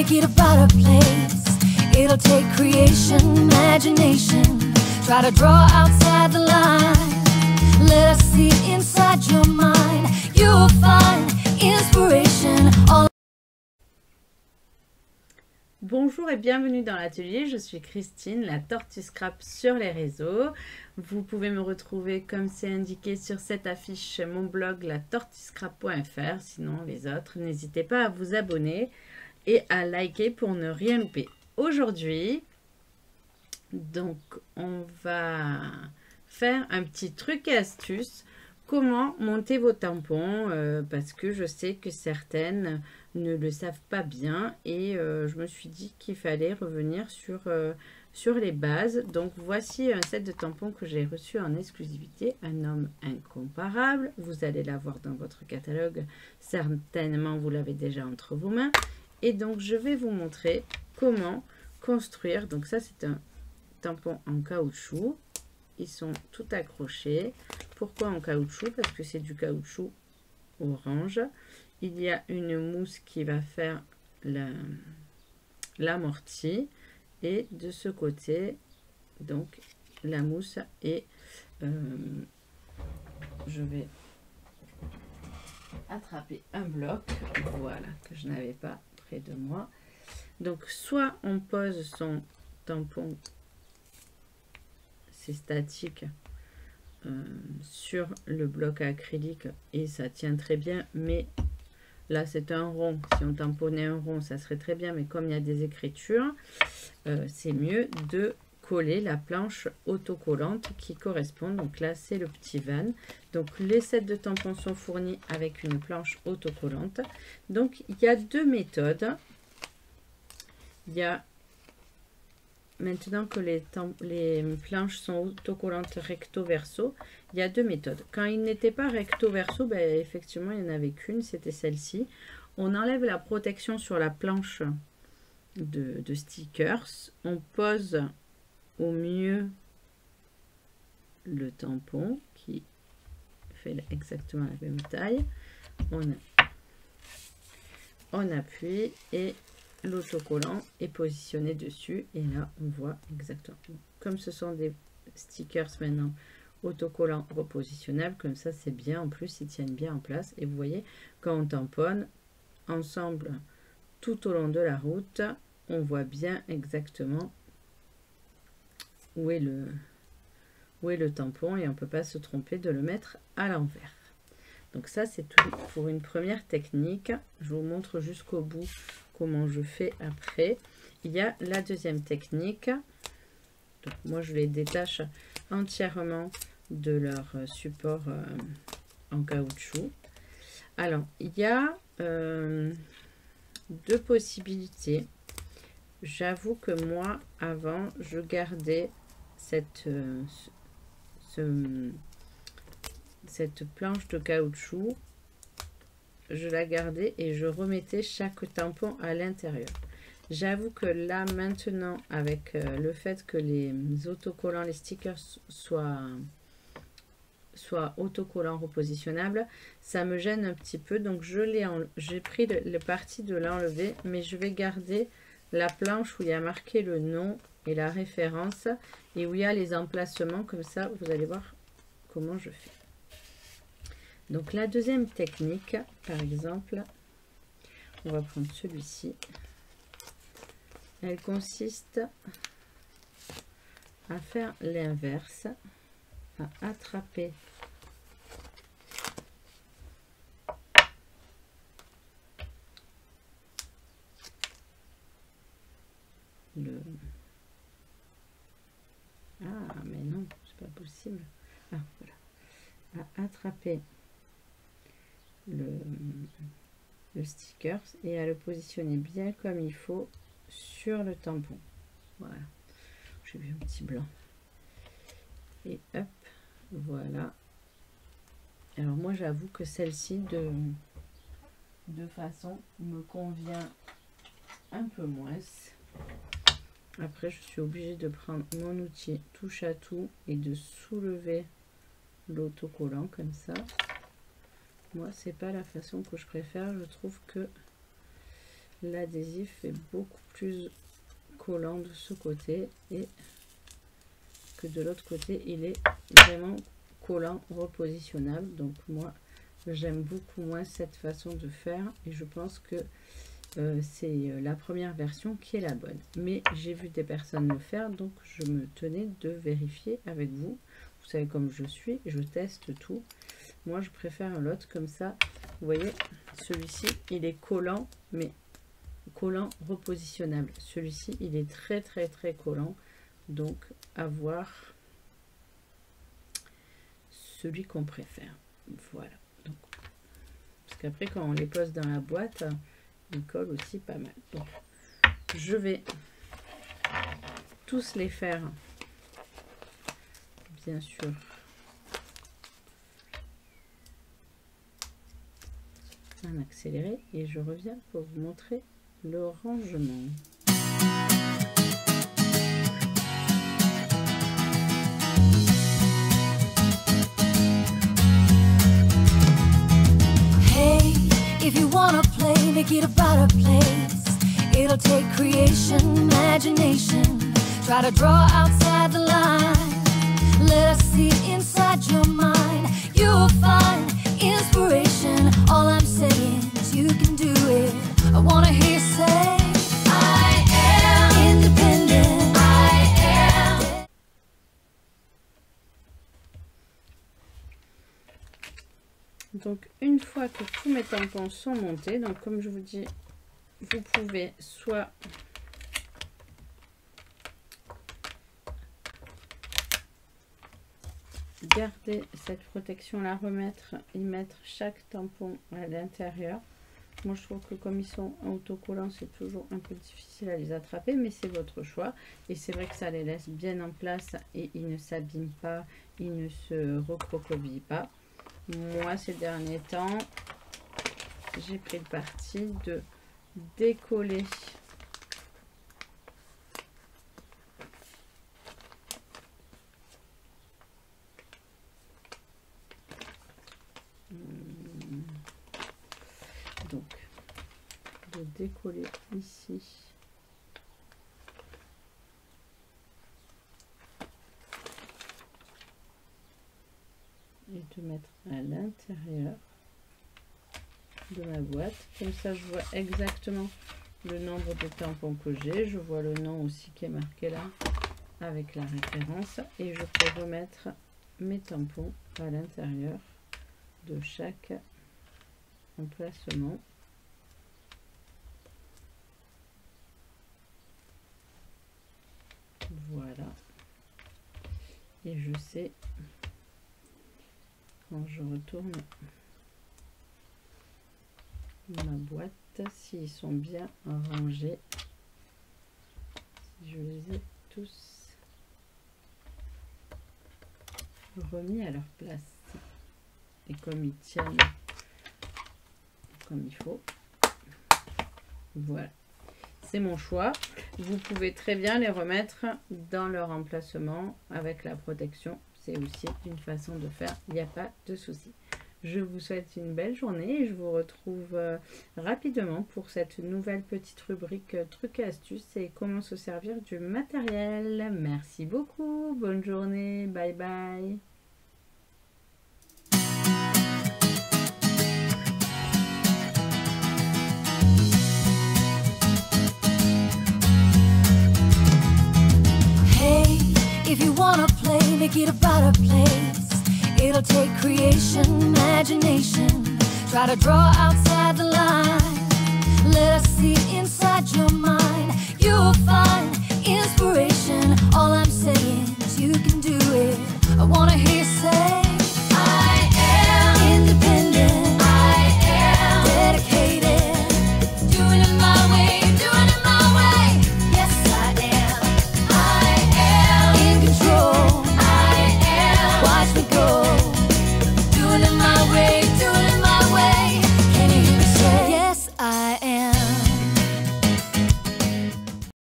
make it a better place. It'll take creation, imagination. Try to draw outside the line. Let us see inside your mind. You'll find inspiration all. Bonjour et bienvenue dans l'atelier, je suis Christine, la Tortue Scrap sur les réseaux. Vous pouvez me retrouver comme c'est indiqué sur cette affiche, mon blog latortuscrap.fr. Sinon les autres, n'hésitez pas à vous abonner et à liker pour ne rien louper. Aujourd'hui, donc on va faire un petit truc et astuce. Comment monter vos tampons parce que je sais que certaines ne le savent pas bien et je me suis dit qu'il fallait revenir sur les bases. Donc voici un set de tampons que j'ai reçu en exclusivité, un homme incomparable. Vous allez l'avoir dans votre catalogue, certainement vous l'avez déjà entre vos mains. Et donc je vais vous montrer comment construire. Donc ça c'est un tampon en caoutchouc. Ils sont tout accrochés. Pourquoi en caoutchouc? Parce que c'est du caoutchouc orange. Il y a une mousse qui va faire l'amorti. Et de ce côté, donc, la mousse est... je vais attraper un bloc. Voilà, que je n'avais pas près de moi. Donc, soit on pose son tampon, c'est statique, sur le bloc acrylique et ça tient très bien, mais là c'est un rond. Si on tamponnait un rond ça serait très bien, mais comme il y a des écritures, c'est mieux de coller la planche autocollante qui correspond. Donc là c'est le petit van. Donc les sets de tampons sont fournis avec une planche autocollante. Donc il y a deux méthodes. Il y a, maintenant que les planches sont autocollantes recto verso, il y a deux méthodes. Quand il n'était pas recto verso, ben, effectivement il n'y en avait qu'une, c'était celle-ci. On enlève la protection sur la planche de stickers, on pose au mieux le tampon qui fait exactement la même taille, on appuie et l'autocollant est positionné dessus et là on voit exactement. Comme ce sont des stickers maintenant autocollants repositionnables, comme ça c'est bien, en plus ils tiennent bien en place. Et vous voyez, quand on tamponne ensemble tout au long de la route, on voit bien exactement où est le tampon et on ne peut pas se tromper de le mettre à l'envers. Donc ça c'est tout pour une première technique. Je vous montre jusqu'au bout comment je fais après. Il y a la deuxième technique. Donc moi je les détache entièrement de leur support en caoutchouc. Alors il y a deux possibilités. J'avoue que moi avant je gardais cette planche de caoutchouc, je la gardais et je remettais chaque tampon à l'intérieur. J'avoue que là maintenant, avec le fait que les autocollants, les stickers soient autocollants repositionnables, ça me gêne un petit peu. Donc j'ai pris le parti de l'enlever, mais je vais garder la planche où il y a marqué le nom et la référence et où il y a les emplacements. Comme ça, vous allez voir comment je fais. Donc la deuxième technique, par exemple, on va prendre celui-ci. Elle consiste à faire l'inverse, à attraper le... Ah mais non, c'est pas possible. Ah voilà. À attraper le sticker et à le positionner bien comme il faut sur le tampon. Voilà, j'ai vu un petit blanc et hop, voilà. Alors moi j'avoue que celle-ci de façon me convient un peu moins. Après je suis obligée de prendre mon outil touche à tout et de soulever l'autocollant comme ça. Moi c'est pas la façon que je préfère. Je trouve que l'adhésif est beaucoup plus collant de ce côté et que de l'autre côté il est vraiment collant, repositionnable. Donc moi j'aime beaucoup moins cette façon de faire et je pense que c'est la première version qui est la bonne, mais j'ai vu des personnes le faire, donc je me tenais de vérifier avec vous. Vous savez comme je suis, je teste tout. Moi je préfère l'autre comme ça. Vous voyez, celui-ci il est collant, mais collant repositionnable. Celui-ci il est très collant, donc à voir celui qu'on préfère. Voilà, donc, parce qu'après quand on les pose dans la boîte, il colle aussi pas mal. Donc je vais tous les faire, bien sûr, en accéléré, et je reviens pour vous montrer le rangement. If you wanna play, make it a better place. It'll take creation, imagination. Try to draw outside the line. Let us see inside your mind. You'll find inspiration. All I'm saying is you can do it. I wanna hear you say, I am independent. I am. Donc une fois que tous mes tampons sont montés, donc comme je vous dis, vous pouvez soit garder cette protection, la remettre et mettre chaque tampon à l'intérieur. Moi je trouve que comme ils sont autocollants, c'est toujours un peu difficile à les attraper, mais c'est votre choix. Et c'est vrai que ça les laisse bien en place et ils ne s'abîment pas, ils ne se recroquevillent pas. Moi ces derniers temps j'ai pris le parti de décoller ici et de mettre à l'intérieur de ma boîte. Comme ça je vois exactement le nombre de tampons que j'ai, je vois le nom aussi qui est marqué là avec la référence, et je peux remettre mes tampons à l'intérieur de chaque emplacement. Voilà, et je sais quand je retourne ma boîte s'ils sont bien rangés, si je les ai tous remis à leur place et comme ils tiennent comme il faut. Voilà, c'est mon choix. Vous pouvez très bien les remettre dans leur emplacement avec la protection, c'est aussi une façon de faire, il n'y a pas de souci. Je vous souhaite une belle journée et je vous retrouve rapidement pour cette nouvelle petite rubrique trucs et astuces et comment se servir du matériel. Merci beaucoup, bonne journée, bye bye. Hey, if you wanna play, make it a better place. It'll take creation, imagination. Try to draw outside the line. Let us see inside your mind. You'll find inspiration. All I'm saying is you can do it. I wanna hear